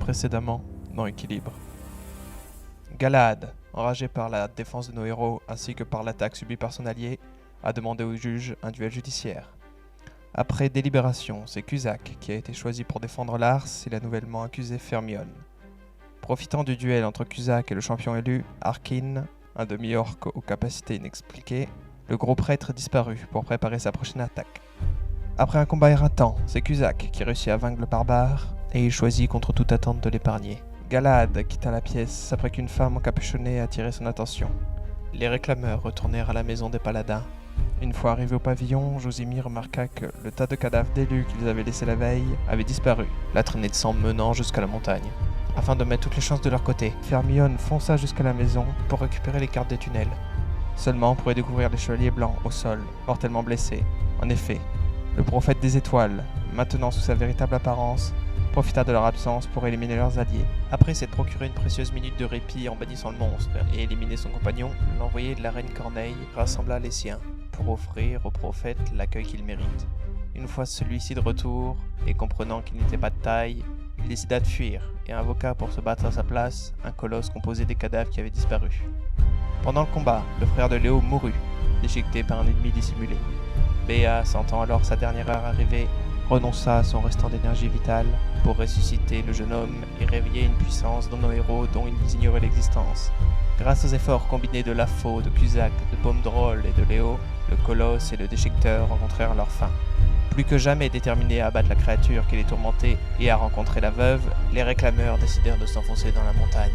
précédemment dans Équilibre. Galahad, enragé par la défense de nos héros ainsi que par l'attaque subie par son allié, a demandé au juge un duel judiciaire. Après délibération, c'est Cusack qui a été choisi pour défendre Lars et a nouvellement accusé Fermion. Profitant du duel entre Cusack et le champion élu, Arkin, un demi-orc aux capacités inexpliquées, le gros prêtre disparut pour préparer sa prochaine attaque. Après un combat éreintant, c'est Cusack qui réussit à vaincre le barbare et il choisit contre toute attente de l'épargner. Galahad quitta la pièce après qu'une femme encapuchonnée a attiré son attention. Les réclameurs retournèrent à la maison des paladins. Une fois arrivés au pavillon, Josimy remarqua que le tas de cadavres d'élus qu'ils avaient laissé la veille avait disparu, la traînée de sang menant jusqu'à la montagne. Afin de mettre toutes les chances de leur côté, Fermion fonça jusqu'à la maison pour récupérer les cartes des tunnels. Seulement pour y découvrir les chevaliers blancs au sol, mortellement blessés. En effet, le prophète des étoiles, maintenant sous sa véritable apparence, profita de leur absence pour éliminer leurs alliés. Après s'être procuré une précieuse minute de répit en bannissant le monstre et éliminer son compagnon, l'envoyé de la reine Corneille rassembla les siens pour offrir au prophète l'accueil qu'il mérite. Une fois celui-ci de retour, et comprenant qu'il n'était pas de taille, il décida de fuir et invoqua pour se battre à sa place un colosse composé des cadavres qui avaient disparu. Pendant le combat, le frère de Léo mourut, déchiqueté par un ennemi dissimulé. Béa, sentant alors sa dernière heure arriver, renonça à son restant d'énergie vitale pour ressusciter le jeune homme et réveiller une puissance dans nos héros dont ils ignoraient l'existence. Grâce aux efforts combinés de Lafo, de Cusack, de Pomme-Drôle et de Léo, le colosse et le déchiqueteur rencontrèrent leur fin. Plus que jamais déterminés à abattre la créature qui les tourmentait et à rencontrer la veuve, les réclameurs décidèrent de s'enfoncer dans la montagne.